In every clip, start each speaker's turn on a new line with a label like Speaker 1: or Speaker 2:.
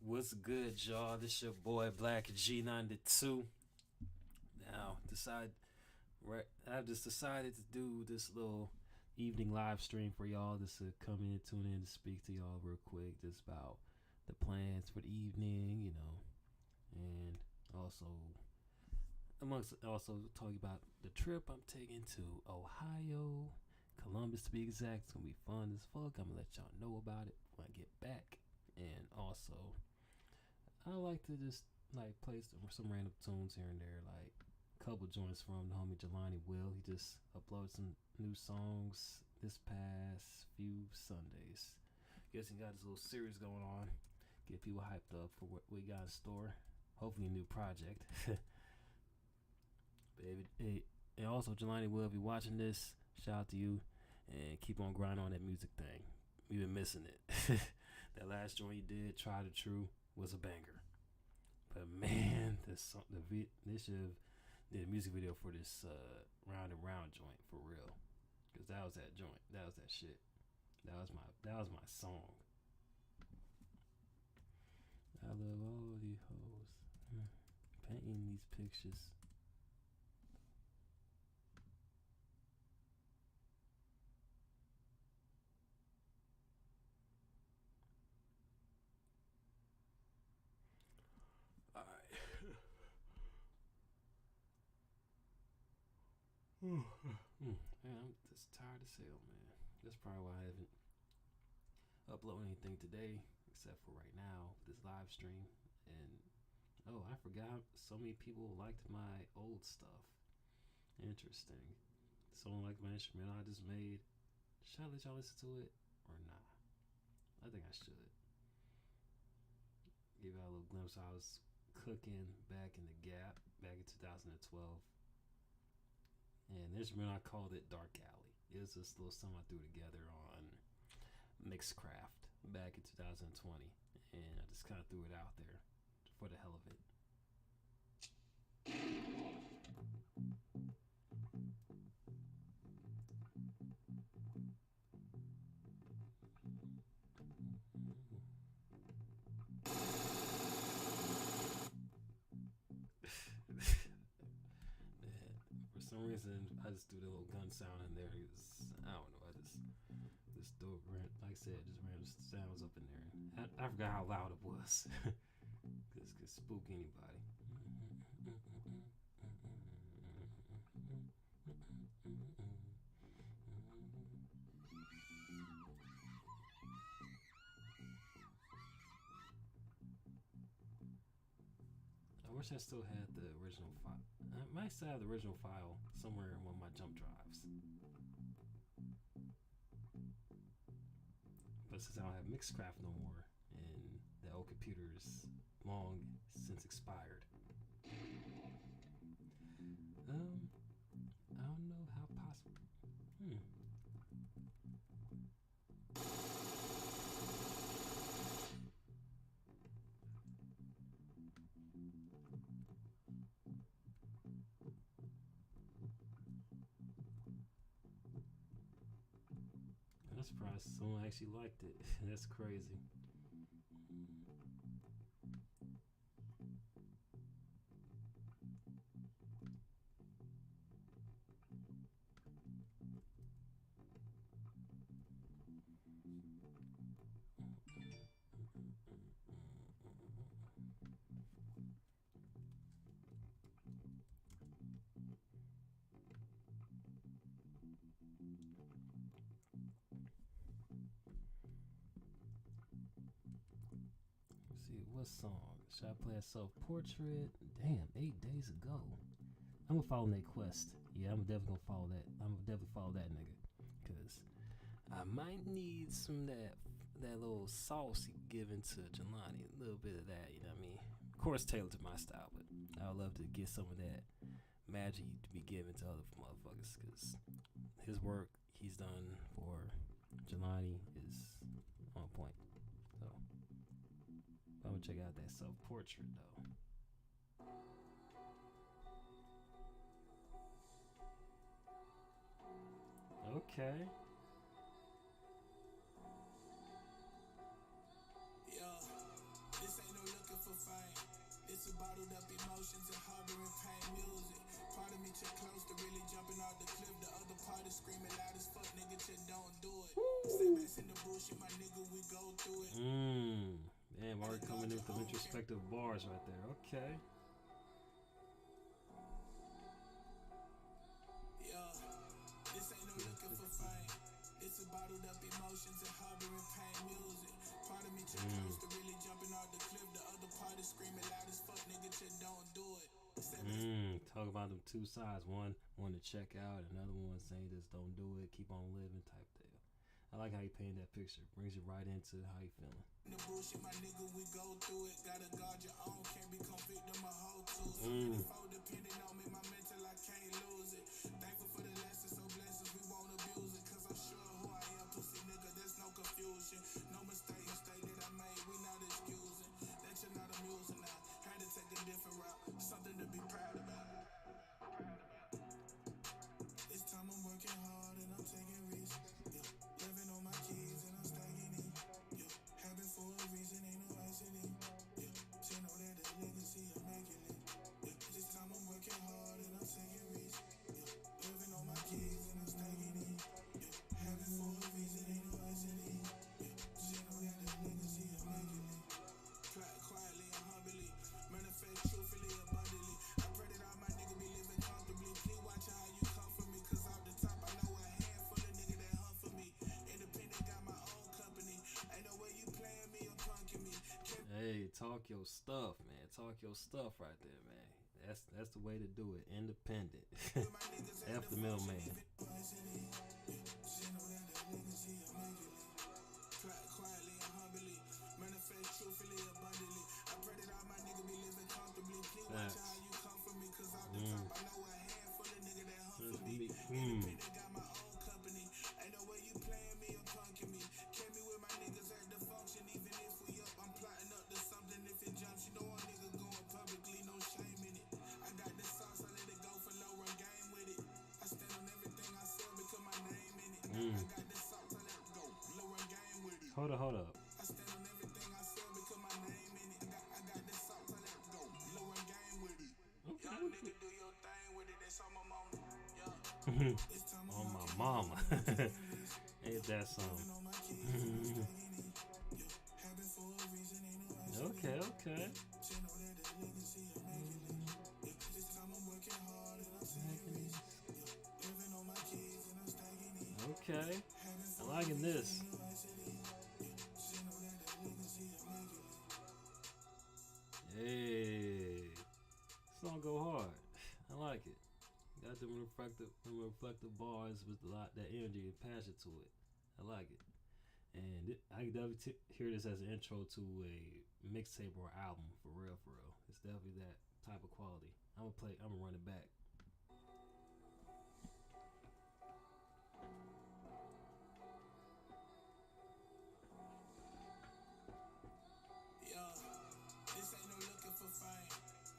Speaker 1: What's good, y'all? This your boy Black G92. Now, I've just decided to do this little evening live stream for y'all. Just to come in, tune in to speak to y'all real quick, just about the plans for the evening, and also also talking about the trip I'm taking to Ohio, Columbus to be exact. It's gonna be fun as fuck. I'm gonna let y'all know about it when I get back, and also I like to just play some random tunes here and there, like a couple joints from the homie Jelani Will. He just uploaded some new songs this past few Sundays. Guess he got his little series going on. Get people hyped up for what we got in store. Hopefully a new project. Baby, hey, and also Jelani Will, if you're watching this, shout out to you and keep on grinding on that music thing. We've been missing it. That last joint you did, Try the True, was a banger. But man, they should have did a music video for this Round and Round joint for real, cause that was that joint, that was that shit, that was my song. I love all these hoes, painting these pictures. Alright. Man, I'm just tired as hell, man. That's probably why I haven't uploaded anything today, except for right now, this live stream. And oh, I forgot so many people liked my old stuff. Interesting. Someone liked my instrumental I just made. Should I let y'all listen to it or not? I think I should. Give y'all a little glimpse. I was cooking back in the Gap back in 2012. And the instrumental I called it Dark Alley. It was this little something I threw together on Mixcraft back in 2020. And I just kind of threw it out there for the hell of it. For some reason, I just threw the little gun sound in there. I don't know. I just threw it, like I said, just random sounds up in there. I forgot how loud it was, because it could spook anybody. I wish I still had the original file. I might still have the original file somewhere in one of my jump drives. But since I don't have Mixcraft no more, and the old computer is long since expired, I don't know how possible. I'm surprised someone actually liked it. That's crazy. Let's see, what song? Should I play a self-portrait? Damn, 8 days ago. I'm gonna follow Nate Quest. Yeah, I'm definitely gonna follow that. I'm gonna definitely follow that nigga, cause I might need some of that little sauce you giving to Jelani. A little bit of that, you know what I mean? Of course, tailored to my style, but I would love to get some of that magic to be given to other motherfuckers, cause his work he's done for Jelani is on point. So I'm gonna check out that self-portrait though. Okay.
Speaker 2: Yeah, this ain't no fame. It's a bottled up emotions and harboring pain music. Part of me too close to really jumping off the cliff. The other part is screaming loud as fuck, nigga, just don't do it. Setbacks in the bullshit, my nigga, we go through it.
Speaker 1: Man, Mark coming in with the introspective bars right there. Okay.
Speaker 2: Yeah, this ain't no looking for fame. It's a bottled up emotions and harboring pain music. Part of me too close to really jumping off the cliff. The other part is screaming loud as fuck, nigga, just don't do it.
Speaker 1: Talk about them two sides. One to check out, another one saying just don't do it, keep on living type deal. I like how you paint that picture. Brings you right into how you feeling.
Speaker 2: The bullshit, my nigga, we go through it. Gotta guard your own, can't become victim of hoe tools. So many folk depending on me, my mental, I can't lose it. Thankful for the lessons, so blessings, we won't abuse it. Cause I'm sure who I am, pussy nigga, there's no confusion. No mistake that I made, we not excusing. That you're not amusing now. Had to take a different route, something to be proud about. This time I'm working hard and I'm taking risks. Yeah. Living on my kids and I'm stacking in. Yeah. Habit for a reason, ain't no accident. Yeah. Just know that the legacy I'm making it. Yeah. This time I'm working hard and I'm taking risks. Yeah. Living on my kids and I'm stacking in. Yeah. Habit for a reason, ain't no accident. Yeah. Just know that the legacy I'm making it. Quietly and humbly, manifest truthfully, abundantly. I pray that all my niggas be living comfortably. Please watch how you come for me, cause off the top I know a handful of niggas that hunt for me. Independent, got my own company. Ain't no way you playing me or punking me.
Speaker 1: Hey, talk your stuff, man. Talk your stuff right there, man. That's the way to do it. Independent. F the middleman.
Speaker 2: Quietly and humbly, manifest truthfully, abundantly. I pray that all my niggas be living comfortably. Please watch how you come for me, cause off the top I know a handful of niggas that hunt for me. Independent, got my own company. Ain't no way you playing me or punking me. Kept me with my niggas at the function, even if we up. I'm plotting up to something. If it jumps, you know a nigga going publicly, no shame in it. I got the sauce, I let it go for low run game with it. I stand on everything I sell because my name in it. I got the sauce, I let it go, low run game with it.
Speaker 1: Hold up.
Speaker 2: I stand on everything I sell because my name in it. I got the sauce, I let it go, low run game with it.
Speaker 1: Okay.
Speaker 2: Young nigga, do your thing with it. That's on my mama. Yeah. It's time
Speaker 1: On my mama. Ain't that something? Okay. Okay. I'm liking this. Hey. Song go hard. I like it. Got them reflective bars with a lot that energy and passion to it. I like it. And I can definitely hear this as an intro to a mixtape or album for real. It's definitely that type of quality. I'm gonna run it back.
Speaker 2: Yeah, this ain't no looking for fame.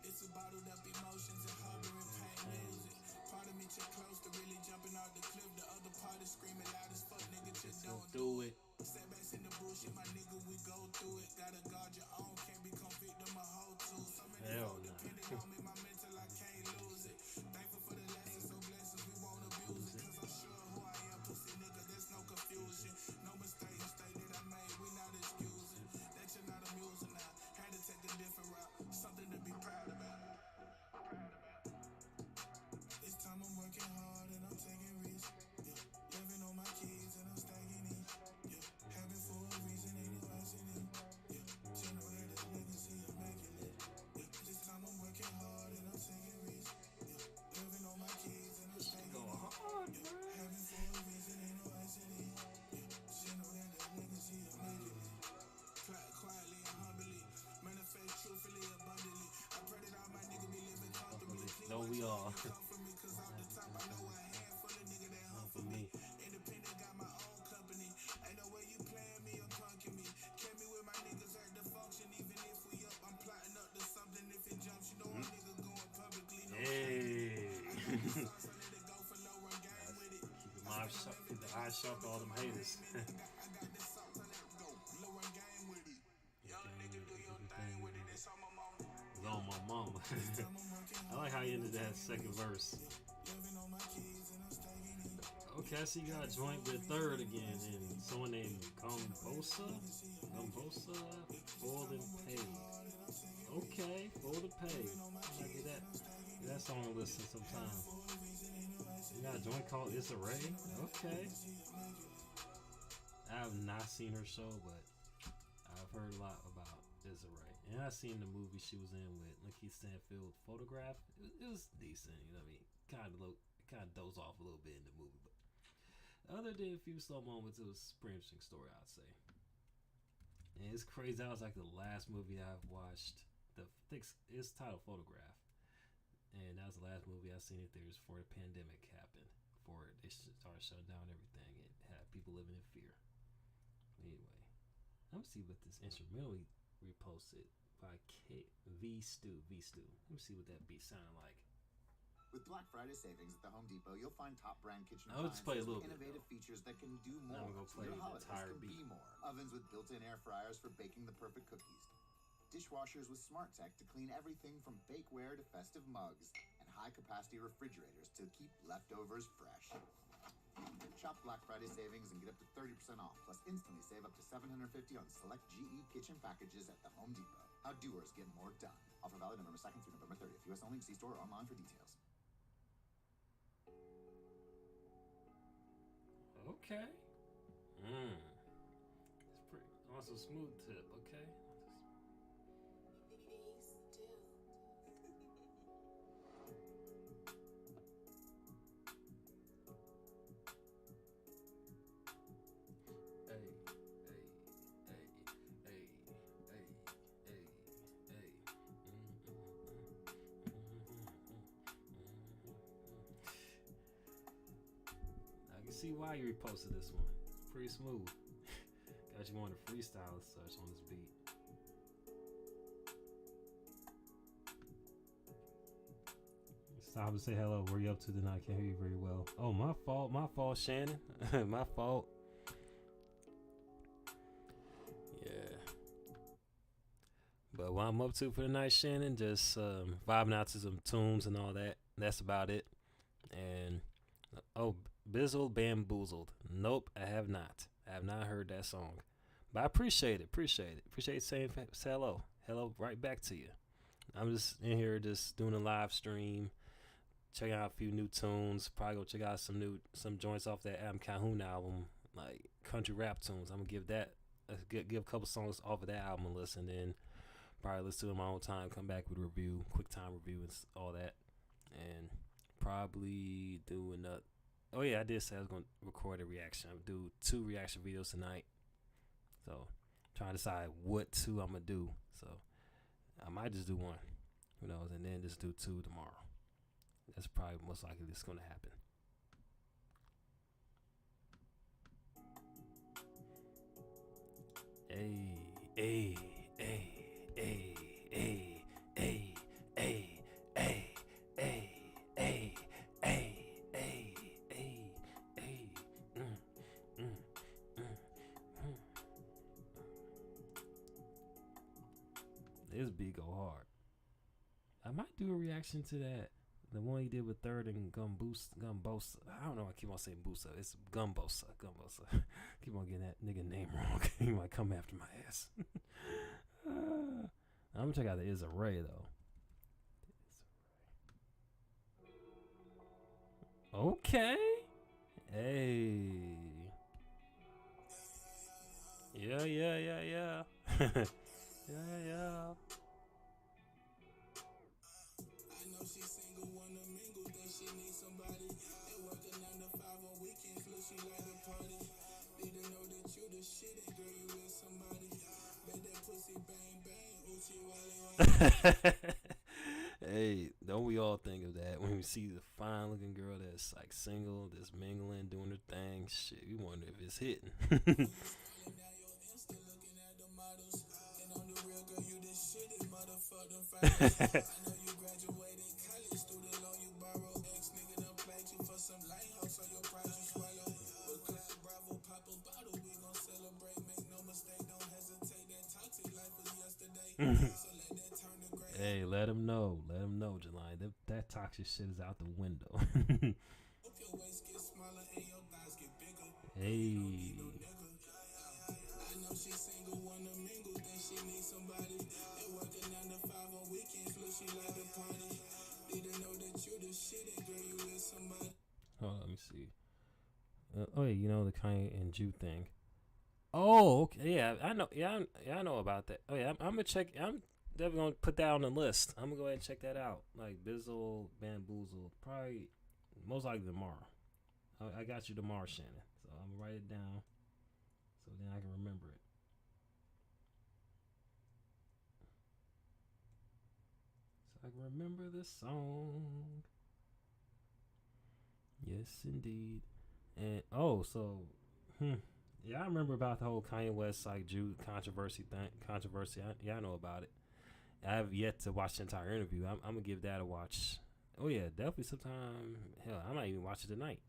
Speaker 2: It's a bottled up emotions and harboring pain music. Part of me too close to really jumping off the cliff. The other part is screaming loud as fuck, nigga, just don't do it. Setbacks in the bullshit, my nigga, we go through it. Gotta guard your own, can't become victim of hoe tools. So many folk depending on me, my mental, I can't lose it. Thankful for the lessons, so blessings, we won't abuse it. Cause I'm sure who I am, pussy nigga, there's no confusion. No mistake that I made, we not excusing. That you're not amusing now. Had to take a different route, something to be proud about. This time I'm working hard and I'm taking risks. Yeah. Living on my kids and I'm stacking in. Yeah. Habit for a reason, ain't no accident. Yeah. Just know that the legacy I'm making it. Yeah. This time I'm working hard and I'm taking risks. Yeah. Living on my kids and I'm stacking in. Yeah. Habit for a reason, ain't no accident. Yeah. Just know that the legacy I'm making it. Quietly and humbly, manifest truthfully, abundantly. I pray that all my niggas be living comfortably.
Speaker 1: No, we all.
Speaker 2: Come for me, cause off the top I know a handful of niggas that hunt for me. Independent, got my own company. Ain't no way you playing me or punking me. Kept me with my niggas at the function, even if we up. I'm plotting up to something. If it jumps, you know a nigga going publicly. No
Speaker 1: Hey.
Speaker 2: Keep
Speaker 1: the eyes sharp to all them haters.
Speaker 2: I got this sauce, I let it go. Low run game with it. Young nigga, do your thing with it. It's on my mama.
Speaker 1: I like how you ended that second verse. Okay, I see you got a joint with third again, and someone named Gumbosa, Fold and Pay. Okay, Fold and Pay. I get that. Get that song to listen sometime. You got a joint called It's a Ray. Okay. I have not seen her show, but I've heard a lot about Desiree. And I've seen the movie she was in with Lakeith Stanfield, Photograph. It was decent, you know what I mean? Kind of dozed off a little bit in the movie, but other than a few slow moments, it was a pretty interesting story, I'd say. And it's crazy. That was like the last movie I've watched. It's titled Photograph, and that was the last movie I seen in theaters before the pandemic happened. Before they started shutting down everything, it had people living in fear. Anyway, let me see what this instrumental reposted by V Stew. Let me see what that beat sounded like.
Speaker 3: With Black Friday savings at the Home Depot, you'll find top brand kitchen
Speaker 1: I'll just play a little
Speaker 3: innovative
Speaker 1: bit,
Speaker 3: features that can do more.
Speaker 1: I'm gonna play
Speaker 3: your
Speaker 1: the
Speaker 3: holidays
Speaker 1: entire
Speaker 3: can
Speaker 1: beat.
Speaker 3: be more. Ovens with built-in air fryers for baking the perfect cookies. Dishwashers with smart tech to clean everything from bakeware to festive mugs. And high-capacity refrigerators to keep leftovers fresh. Shop Black Friday savings and get up to 30% off, plus instantly save up to $750 on select GE kitchen packages at the Home Depot. How doers get more done. Offer valid November 2nd through November 30th. U.S. only. See store or online for details.
Speaker 1: Okay. It's pretty also smooth tip. Okay. See why you reposted this one. Pretty smooth. Got you on the freestyle as such on this beat. Stop to say hello. Where you up to tonight? Can't hear you very well. Oh, my fault, Shannon. My fault. Yeah. But what I'm up to for the night, Shannon, just vibing out to some tunes and all that. That's about it. And Bizzled Bamboozled. Nope, I have not. I have not heard that song. But I appreciate it. Appreciate saying hello. Hello right back to you. I'm just in here just doing a live stream. Checking out a few new tunes. Probably go check out some joints off that Adam Calhoun album. Like country rap tunes. I'm going to give a couple songs off of that album a listen. Then probably listen to it in my own time. Come back with a review. Quick time review and all that. And probably do another. Oh yeah, I did say I was gonna record a reaction. I'm gonna do 2 reaction videos tonight. So I'm trying to decide what 2 I'm gonna do. So I might just do 1. Who knows? And then just do 2 tomorrow. That's probably most likely this gonna happen. Hey. This beat go hard. I might do a reaction to that. The one he did with Third and Gumbosa. I don't know. I keep on saying Boosa. It's Gumbosa. Keep on getting that nigga name wrong. He might come after my ass. I'm gonna check out the Is a Ray though. Okay. Hey. Yeah. Yeah.
Speaker 2: I know she's single, wanna mingle, think she needs somebody. They working 9 to 5 on weekends, look, she like to party. Didn't know that you the shit, and girl, you with somebody. Bet that pussy bang bang, Uchi Wally.
Speaker 1: Hey, don't we all think of that when we see the fine looking girl that's like single, that's mingling, doing her thing? Shit, we wonder if it's hitting.
Speaker 2: I know you graduated college, student loan you borrow. Ex nigga done played you for some lame hoes, so your prize you swallow. But clap Bravo, pop a bottle, we gon' celebrate. Make no mistake, don't hesitate. That toxic life was yesterday. So let that turn to gray.
Speaker 1: Hey, let him know. Let him know, Jelani. That toxic shit is out the window.
Speaker 2: Hope your waist get smaller and your thighs get bigger.
Speaker 1: Hey.
Speaker 2: I know she single, wanna mingle, think she needs somebody. And working 9 to 5 on weekends, look, she like to party. Need to know that you the shit, and girl, you with somebody.
Speaker 1: Hold on, let me see. Oh, yeah, you know the Kanye and Jew thing. Oh, okay. Yeah, I know. Yeah, I know about that. Oh, yeah, I'm gonna check. I'm definitely gonna put that on the list. I'm gonna go ahead and check that out. Like Bizzle, Bamboozle, probably most likely tomorrow. I got you tomorrow, Shannon. So I'm gonna write it down so then I can remember it. So I can remember this song. Yes, indeed. And yeah, I remember about the whole Kanye West like Jew controversy thing. I know about it. I have yet to watch the entire interview. I'm gonna give that a watch. Oh yeah, definitely sometime. Hell, I might even watch it tonight.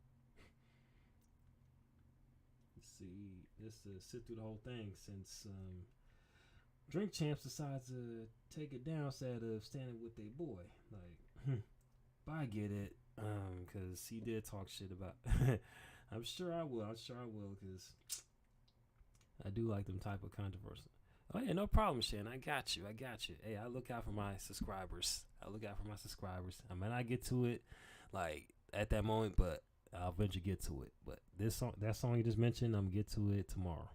Speaker 1: Let's see, just to sit through the whole thing since Drink Champs decides to take it down instead of standing with their boy. Like, but I get it, cause he did talk shit about. I'm sure I will, cause I do like them type of controversy. Oh yeah, no problem, Shan. I got you. Hey, I look out for my subscribers. I might not get to it like at that moment, but I'll eventually get to it. But that song you just mentioned, I'm gonna get to it tomorrow.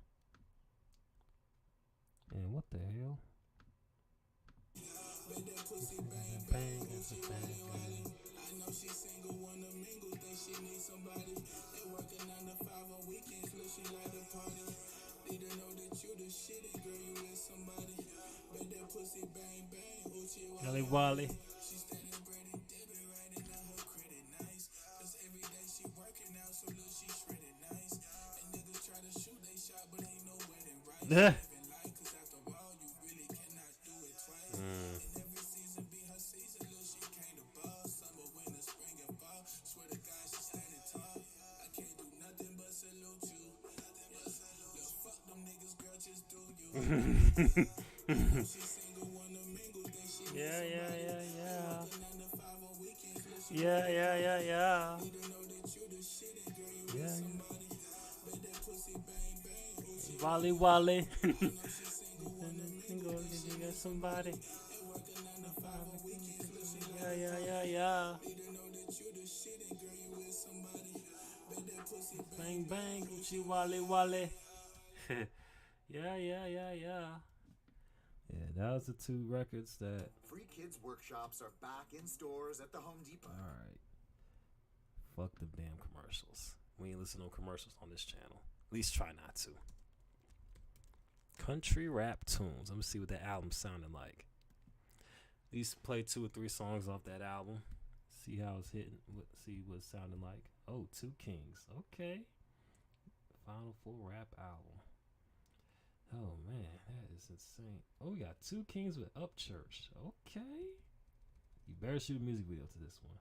Speaker 1: And what the hell? Bang,
Speaker 2: I know she single, wanna mingle, think she needs somebody. They working 9 to 5 on weekends, look, she like to party. Need to know that you the shit, and girl, you with somebody. Bet that pussy bang bang, Uchi
Speaker 1: Wally.
Speaker 2: She steady breading, dipping right into her credit, nice. Cause every day she working out, so look, she shredded nice. And niggas try to shoot they shot, but ain't no wedding, right? Living life, cause after all, you really cannot do it twice. And every season be her season, look, she came to ball. Summer, winter, spring, and fall. Swear to God, she standing tall. I can't do nothing but salute you. Look, fuck them niggas, girl, just do you. She single, wanna mingle, think she needs somebody.
Speaker 1: Yeah.
Speaker 2: Working 9 to 5 on weekends, look, she
Speaker 1: Yeah.
Speaker 2: need to know that you the shit, and girl, you with somebody. Bet that pussy bang bang, Uchi
Speaker 1: Wally.
Speaker 2: I know she single, wanna mingle, think she needs
Speaker 1: Somebody.
Speaker 2: and working 9 to 5 on weekends, look, she
Speaker 1: Yeah.
Speaker 2: need to know that you the shit, and girl, you with somebody. Bet that pussy
Speaker 1: Bang, Gucci, Wally. Yeah. Yeah, that was the two records that.
Speaker 3: Free kids workshops are back in stores at the Home Depot.
Speaker 1: Alright. Fuck the damn commercials. We ain't listen to commercials on this channel. At least try not to. Country rap tunes. Let me see what that album sounded like. At least play 2 or 3 songs off that album. See how it's hitting. See what it sounded like. Oh, 2 Kings. Okay. Final full rap album. Oh man, that is insane. Oh, we got 2 Kings with Upchurch. Okay. You better shoot a music video to this one.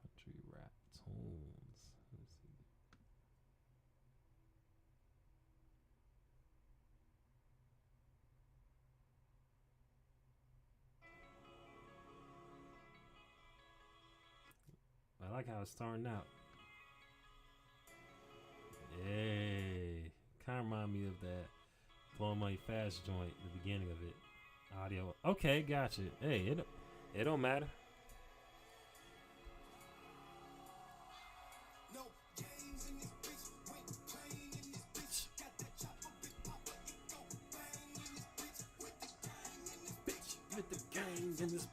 Speaker 1: Country rap tunes. Let's see. I like how it's starting out. Hey, kind of remind me of that Blowing Money Fast joint, the beginning of it. Audio. Okay, gotcha. Hey, it don't matter. With the gangs in this.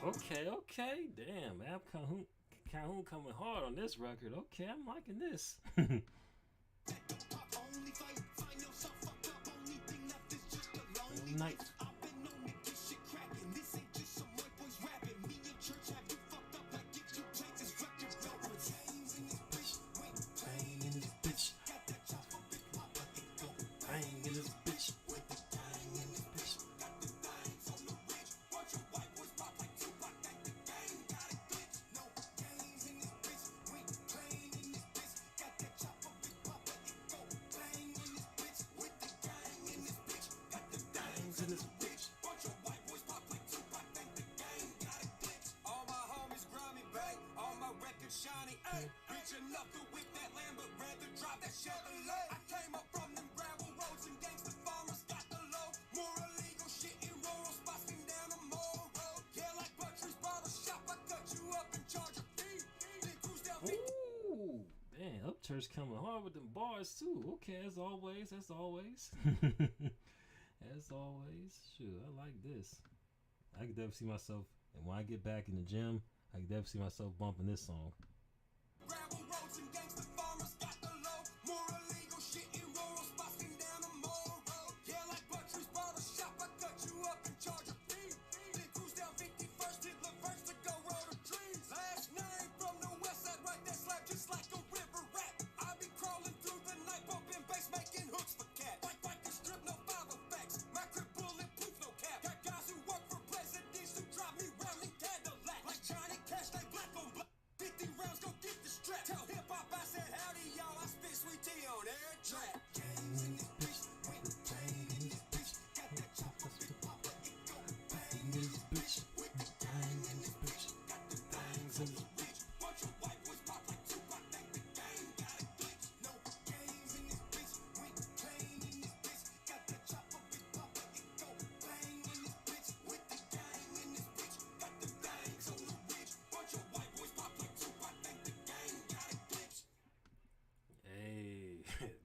Speaker 1: Okay. Damn, Ab Calhoun coming hard on this record. Okay, I'm liking this. Night. Ooh, damn, Upchurch coming hard with them bars too. Okay, as always. As always, sure, I like this. I can definitely see myself, and when I get back in the gym, I can definitely see myself bumping this song.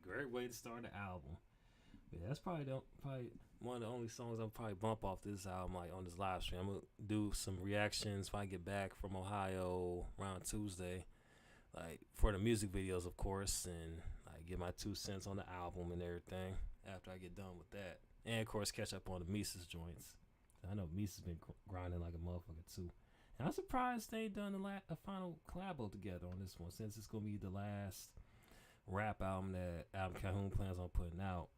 Speaker 1: Great way to start the album. Yeah, that's probably one of the only songs I'll probably bump off this album, like on this live stream. I'm gonna do some reactions if I get back from Ohio around Tuesday, like for the music videos, of course, and like get my 2 cents on the album and everything after I get done with that, and of course catch up on the Mises joints. I know Mises been grinding like a motherfucker too, and I'm surprised they done a final collabo together on this one, since it's gonna be the last rap album that Adam Calhoun plans on putting out,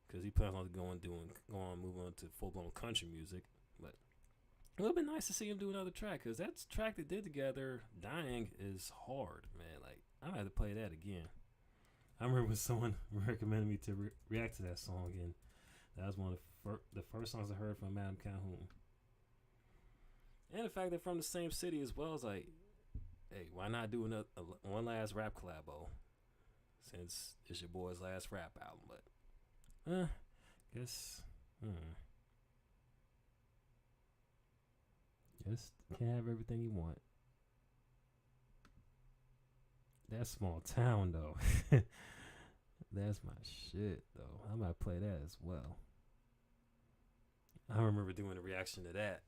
Speaker 1: because he plans on moving on to full-blown country music. But it would have been nice to see him do another track, because that track they did together, Dying, is hard, man. Like, I'm gonna have to play that again. I remember when someone recommended me to react to that song, and that was one of the first songs I heard from Adam Calhoun. And the fact they're from the same city as well is like, hey, why not do one last rap collabo, since it's your boy's last rap album? But guess can't have everything you want. That Small Town though. That's my shit though. I might play that as well. I remember doing a reaction to that.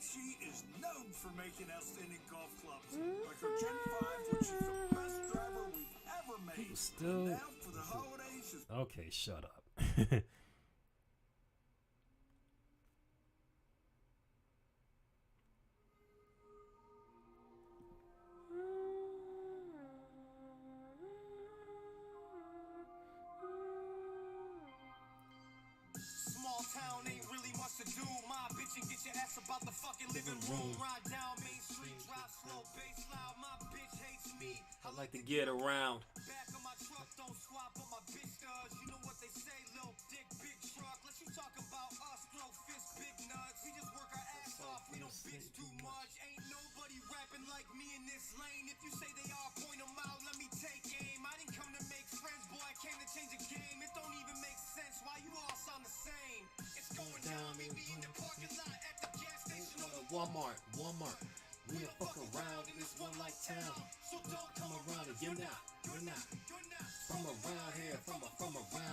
Speaker 2: She is known for making outstanding golf clubs, like her Gen 5, which is the best driver we've ever made.
Speaker 1: People still.
Speaker 2: Now for the holidays.
Speaker 1: Okay, shut up.
Speaker 2: Small town ain't really much to do. My bitch and get your ass about the fucking living room. Ride down Main Street, drive slow, bass loud. My bitch hates me.
Speaker 1: I like to get around.
Speaker 2: Back of my truck don't swap, but my bitch does. You know what they say, little dick, big truck. Let you talk about us, throw fist, big nuts. We just work our ass off, we don't bitch too much. Ain't nobody rapping like me in this lane. If you say they are, point them out, let me take aim. I didn't come to make friends, boy, I came to change the game. It don't even make sense why you all sound the same. It's going down, meet me in the parking lot at the gas station or the Walmart. We don't fuck around in this one like town. So don't come around and you're not from around here, from around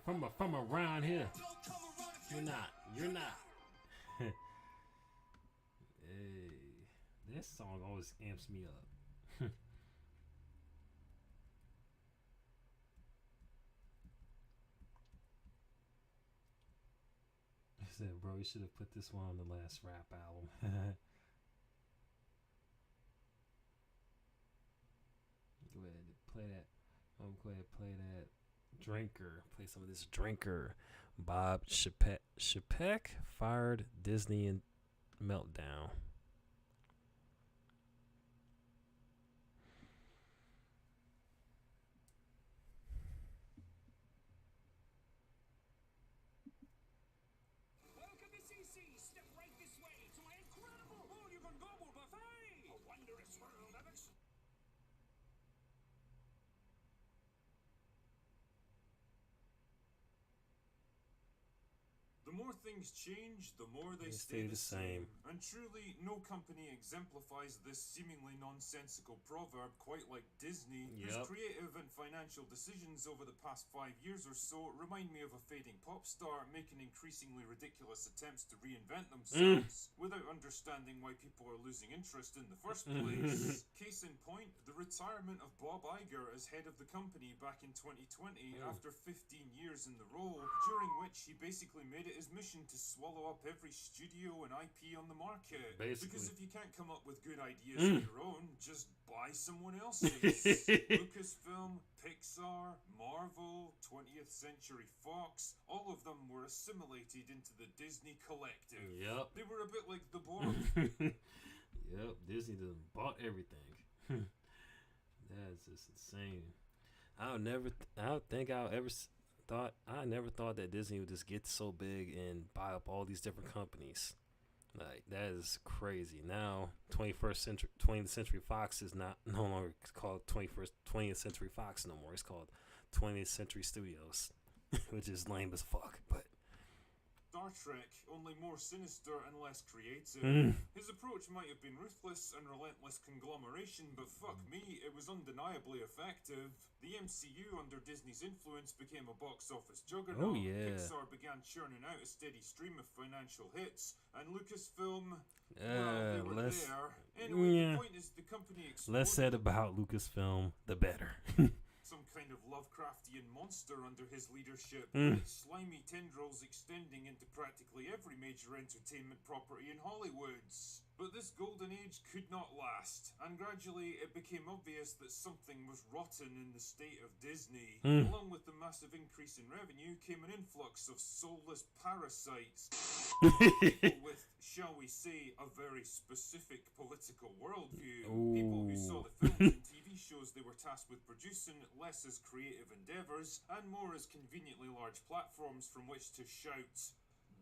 Speaker 1: from around here. You're not. You're not. Hey, this song always amps me up. I said, bro, you should have put this one on the last rap album. Go ahead and play that. I'm going to go ahead and play that Drinker. Play some of this Drinker. Bob Chapek fired Disney and meltdown.
Speaker 4: Welcome to CC. Step right this way to my incredible all-you-can-gobble buffet. A wondrous world of
Speaker 5: The more things change, the more they stay the same. And truly, no company exemplifies this seemingly nonsensical proverb quite like Disney, whose creative and financial decisions over the past 5 years or so remind me of a fading pop star making increasingly ridiculous attempts to reinvent themselves without understanding why people are losing interest in the first place. Case in point, the retirement of Bob Iger as head of the company back in 2020 after 15 years in the role, during which he basically made it his mission to swallow up every studio and IP on the market. Because if you can't come up with good ideas of your own, just buy someone else's. Lucasfilm, Pixar, Marvel, 20th Century Fox, all of them were assimilated into the Disney collective.
Speaker 1: Yep.
Speaker 5: They were a bit like the Borg.
Speaker 1: Yep, Disney done bought everything. That's just insane. I never thought that Disney would just get so big and buy up all these different companies. Like, that is crazy. Now, 20th Century Fox is no longer called 20th Century Fox no more. It's called 20th Century Studios, which is lame as fuck. But
Speaker 5: Star Trek, only more sinister and less creative. His approach might have been ruthless and relentless conglomeration, but fuck me, it was undeniably effective. The MCU under Disney's influence became a box office juggernaut.
Speaker 1: Oh, yeah.
Speaker 5: Pixar began churning out a steady stream of financial hits, and Lucasfilm, they were there. Anyway, the point is the company exploded.
Speaker 1: Less said about Lucasfilm, the better.
Speaker 5: Some kind of Lovecraftian monster under his leadership, with its slimy tendrils extending into practically every major entertainment property in Hollywood. But this golden age could not last, and gradually it became obvious that something was rotten in the state of Disney. Along with the massive increase in revenue came an influx of soulless parasites. People with, shall we say, a very specific political worldview. People who saw the films and TV shows they were tasked with producing less as creative endeavours and more as conveniently large platforms from which to shout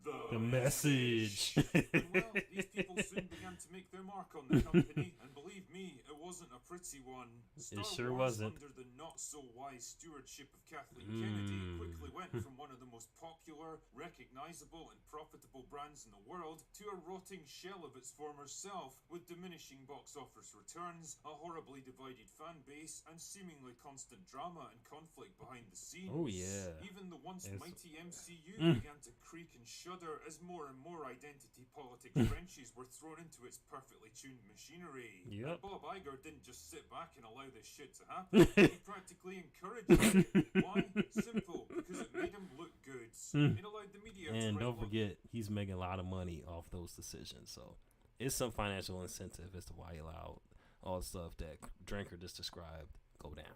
Speaker 5: the message. And well, these people soon began to make their mark on the company, and believe me, it wasn't a pretty one. Star
Speaker 1: sure
Speaker 5: Wars,
Speaker 1: wasn't.
Speaker 5: under the not-so-wise stewardship of Kathleen Kennedy, quickly went from one of the most popular, recognisable and profitable brands in the world to a rotting shell of its former self, with diminishing box office returns, a horribly divided fan base, and seemingly constant drama and conflict behind the scenes.
Speaker 1: Oh, yeah.
Speaker 5: Even the once mighty MCU began to creak and shudder as more and more identity politics wrenches were thrown into its perfectly tuned machinery. And Bob Iger didn't just sit back and allow this shit to happen. He practically encouraged it. Why? Simple. Because it made him look good. It allowed the media
Speaker 1: And
Speaker 5: to
Speaker 1: don't forget, he's making a lot of money off those decisions. So it's some financial incentive as to why he allowed all the stuff that Drinker just described go down.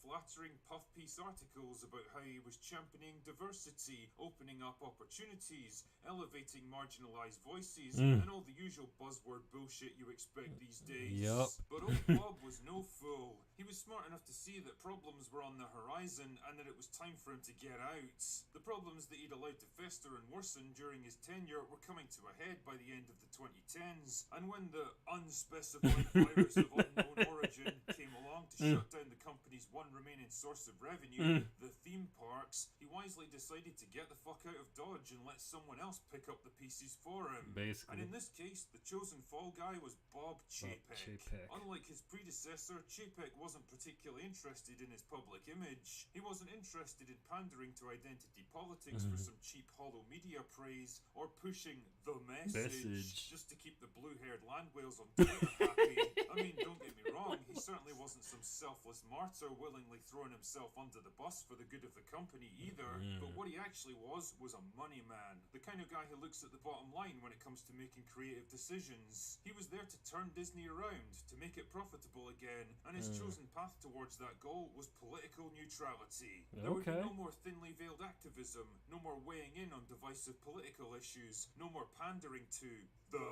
Speaker 5: Flattering puff piece articles about how he was championing diversity, opening up opportunities, elevating marginalized voices, and all the usual buzzword bullshit you expect these days. But old Bob was no fool. He was smart enough to see that problems were on the horizon and that it was time for him to get out. The problems that he'd allowed to fester and worsen during his tenure were coming to a head by the end of the 2010s, and when the unspecified virus of unknown origin came along to shut down the company's one remaining source of revenue, the theme parks, he wisely decided to get the fuck out of Dodge and let let someone else pick up the pieces for him.
Speaker 1: Basically.
Speaker 5: And in this case, the chosen fall guy was Bob Chapek. Unlike his predecessor, Chapek wasn't particularly interested in his public image. He wasn't interested in pandering to identity politics for some cheap hollow media praise or pushing the message just to keep the blue-haired land whales on Twitter happy. I mean, don't get me wrong, he certainly wasn't some selfless martyr willingly throwing himself under the bus for the good of the company either. But what he actually was a money man. The kind of guy who looks at the bottom line when it comes to making creative decisions. He was there to turn Disney around, to make it profitable again, and his chosen path towards that goal was political neutrality. There would be no more thinly veiled activism, no more weighing in on divisive political issues, no more pandering to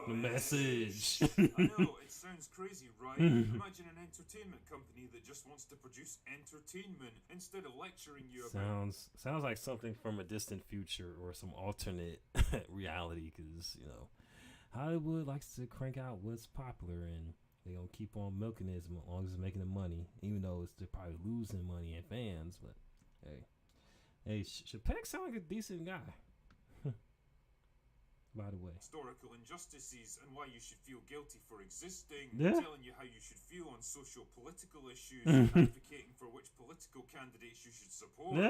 Speaker 5: the message. I know, it sounds crazy, right? Imagine an entertainment company that just wants to produce entertainment instead of lecturing you about...
Speaker 1: Sounds like something from a distant future or some alternate reality, because, you know, Hollywood likes to crank out what's popular, and they're going to keep on milking it as long as it's making the money, even though they're probably losing money and fans. But hey, Chapek sound like a decent guy. By the way,
Speaker 5: historical injustices and why you should feel guilty for existing, telling you how you should feel on social political issues, advocating for which political candidates you should support.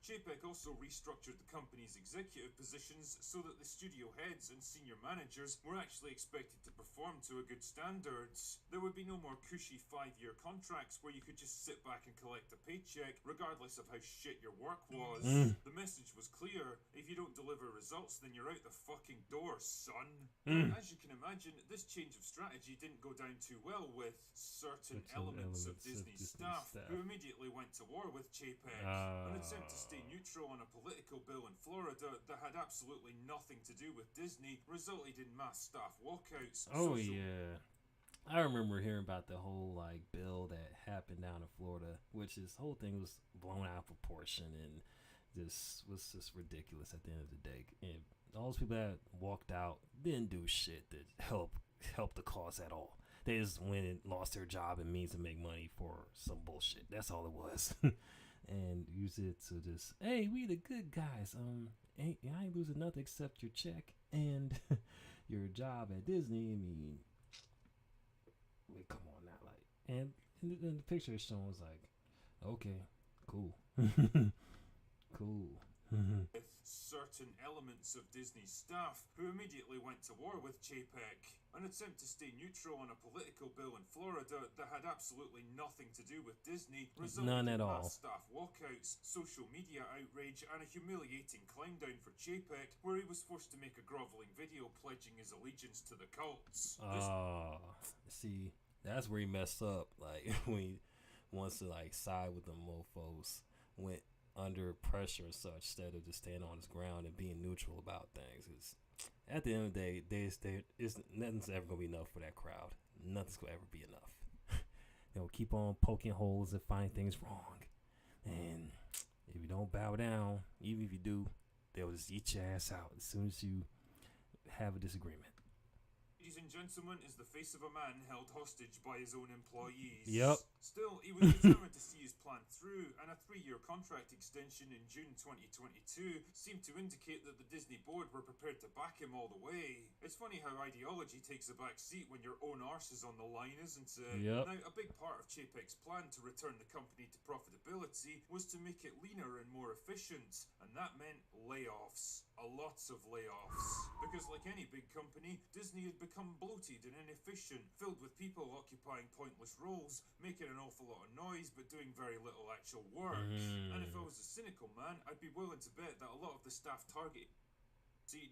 Speaker 5: Chapek also restructured the company's executive positions so that the studio heads and senior managers were actually expected to perform to a good standard. There would be no more cushy 5-year contracts where you could just sit back and collect a paycheck regardless of how shit your work was. The message was clear: if you don't deliver results, then you're out the fucking door, son. As you can imagine, this change of strategy didn't go down too well with certain elements of Disney's staff who immediately went to war with Chapek. An attempt to stay neutral on a political bill in Florida that had absolutely nothing to do with Disney resulted in mass staff walkouts.
Speaker 1: I remember hearing about the whole bill that happened down in Florida, which this whole thing was blown out of proportion and this was just ridiculous at the end of the day. And all those people that walked out didn't do shit that help the cause at all. They just went and lost their job and means to make money for some bullshit. That's all it was. And use it to just, hey, we the good guys. I ain't losing nothing except your check and your job at Disney. I mean, come on now, and the picture it's shown was like, okay, cool, cool.
Speaker 5: With certain elements of Disney's staff who immediately went to war with Chapek. An attempt to stay neutral on a political bill in Florida that had absolutely nothing to do with Disney resulted in mass staff walkouts, social media outrage, and a humiliating climb down for Chapek, where he was forced to make a groveling video pledging his allegiance to the cults.
Speaker 1: See, that's where he messed up. When he wants to side with the mofos, went under pressure and such instead of just staying on his ground and being neutral about things. Because at the end of the day, nothing's ever gonna be enough for that crowd. Nothing's gonna ever be enough. They'll keep on poking holes and finding things wrong. And if you don't bow down, even if you do, they'll just eat your ass out as soon as you have a disagreement.
Speaker 5: Ladies and gentlemen, is the face of a man held hostage by his own employees.
Speaker 1: Yep.
Speaker 5: Still, he was determined to see his plan through, and a 3-year contract extension in June 2022 seemed to indicate that the Disney board were prepared to back him all the way. It's funny how ideology takes a back seat when your own arse is on the line, isn't it?
Speaker 1: Yep.
Speaker 5: Now, a big part of Chapek's plan to return the company to profitability was to make it leaner and more efficient, and that meant layoffs. Lots of layoffs. Because like any big company, Disney had become bloated and inefficient, filled with people occupying pointless roles, making an awful lot of noise but doing very little actual work. And if I was a cynical man, I'd be willing to bet that a lot of the staff targeted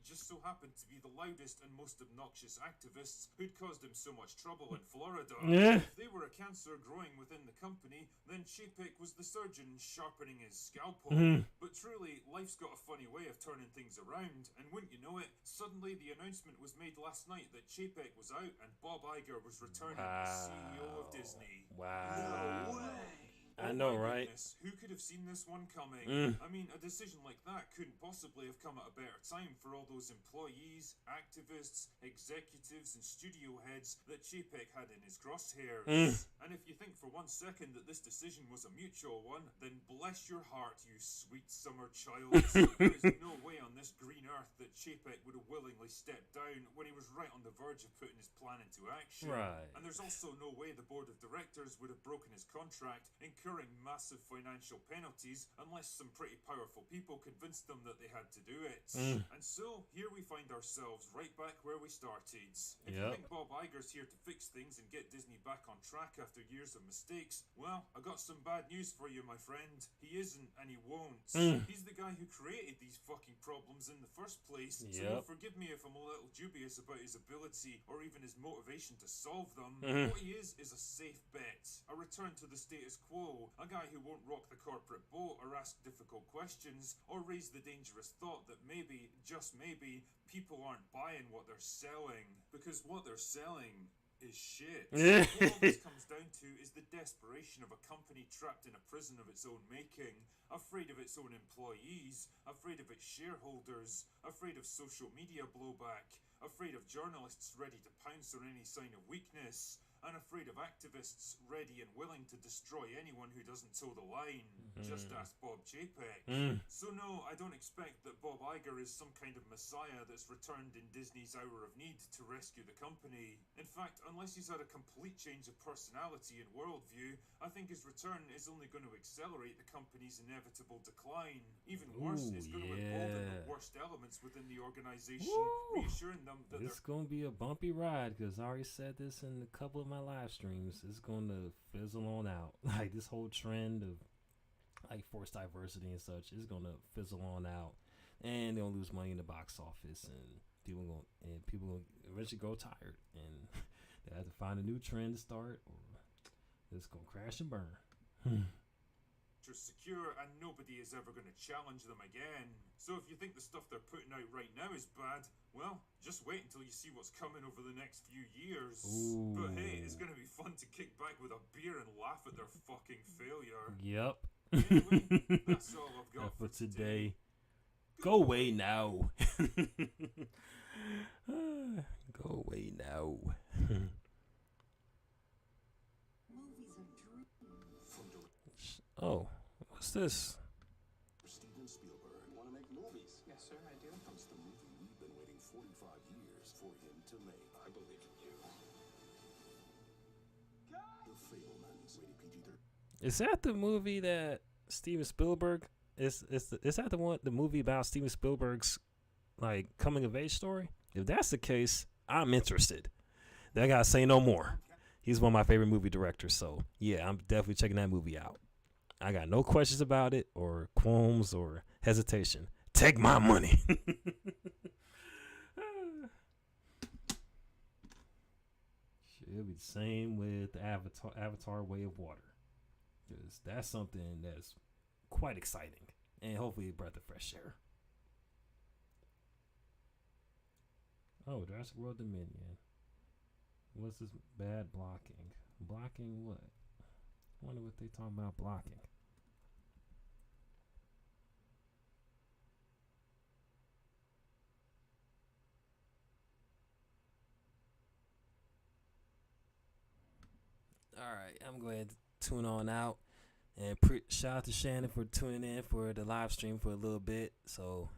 Speaker 5: just so happened to be the loudest and most obnoxious activists who'd caused him so much trouble in Florida. If they were a cancer growing within the company, then Chapek was the surgeon sharpening his scalpel. But truly, life's got a funny way of turning things around, and wouldn't you know it, suddenly the announcement was made last night that Chapek was out and Bob Iger was returning as CEO of Disney.
Speaker 1: Wow.
Speaker 5: No way.
Speaker 1: I know, right?
Speaker 5: Goodness, who could have seen this one coming? I mean, a decision like that couldn't possibly have come at a better time for all those employees, activists, executives, and studio heads that Chapek had in his crosshairs. And And if you think for 1 second that this decision was a mutual one, then bless your heart, you sweet summer child. There is no way on this green earth that Chapek would have willingly stepped down when he was right on the verge of putting his plan into action.
Speaker 1: Right.
Speaker 5: And there's also no way the board of directors would have broken his contract, incurring massive financial penalties, unless some pretty powerful people convinced them that they had to do it. And so, here we find ourselves right back where we started. If you think Bob Iger's here to fix things and get Disney back on track after years of mistakes, well, I got some bad news for you, my friend. He isn't, and he won't. He's the guy who created these fucking problems in the first place, so you'll forgive me if I'm a little dubious about his ability or even his motivation to solve them. What he is a safe bet. A return to the status quo. A guy who won't rock the corporate boat or ask difficult questions or raise the dangerous thought that maybe, just maybe, people aren't buying what they're selling. Because what they're selling is shit. What all this comes down to is the desperation of a company trapped in a prison of its own making, afraid of its own employees, afraid of its shareholders, afraid of social media blowback, afraid of journalists ready to pounce on any sign of weakness, and afraid of activists ready and willing to destroy anyone who doesn't toe the line. Just ask Bob Chapek. So no, I don't expect that Bob Iger is some kind of messiah that's returned in Disney's hour of need to rescue the company. In fact, unless he's had a complete change of personality and worldview, I think his return is only going to accelerate the company's inevitable decline. Even worse, it's going to embolden the worst elements within the organization, reassuring them that
Speaker 1: it's going to be a bumpy ride, because I already said this in a couple of my live streams. It's going to fizzle on out. Like, this whole trend of like forced diversity and such is going to fizzle on out, and they'll lose money in the box office, and people will eventually grow tired, and they have to find a new trend to start, or it's going to crash and burn.
Speaker 5: secure, and nobody is ever going to challenge them again. So if you think the stuff they're putting out right now is bad, well, just wait until you see what's coming over the next few years. But hey, it's going to be fun to kick back with a beer and laugh at their fucking failure.
Speaker 1: Yep.
Speaker 5: Anyway, that's all I've got
Speaker 1: for today. Go away now. Go away now. Oh, what's this?
Speaker 6: Steven Spielberg. You want to make movies?
Speaker 4: Yes, sir, I do.
Speaker 6: Comes the movie we've been waiting 45 years for him to make.
Speaker 4: I believe in you.
Speaker 6: The Fablemans. Rated PG-13.
Speaker 1: Is that the movie that Steven Spielberg is that the movie about Steven Spielberg's like coming of age story? If that's the case, I'm interested. That guy say no more. He's one of my favorite movie directors, so yeah, I'm definitely checking that movie out. I got no questions about it or qualms or hesitation. Take my money. It'll be the same with the Avatar Way of Water. Because that's something that's quite exciting. And hopefully a breath of fresh air. Oh, Jurassic World Dominion. What's this bad blocking? Blocking what? I wonder what they talking about blocking. Alright, I'm going to tune on out. And shout out to Shannon for tuning in for the live stream for a little bit. So,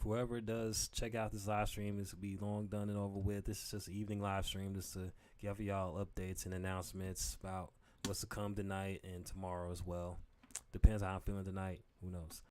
Speaker 1: whoever does check out this live stream, this will be long done and over with. This is just an evening live stream just to give y'all updates and announcements about what's to come tonight and tomorrow as well. Depends how I'm feeling tonight. Who knows?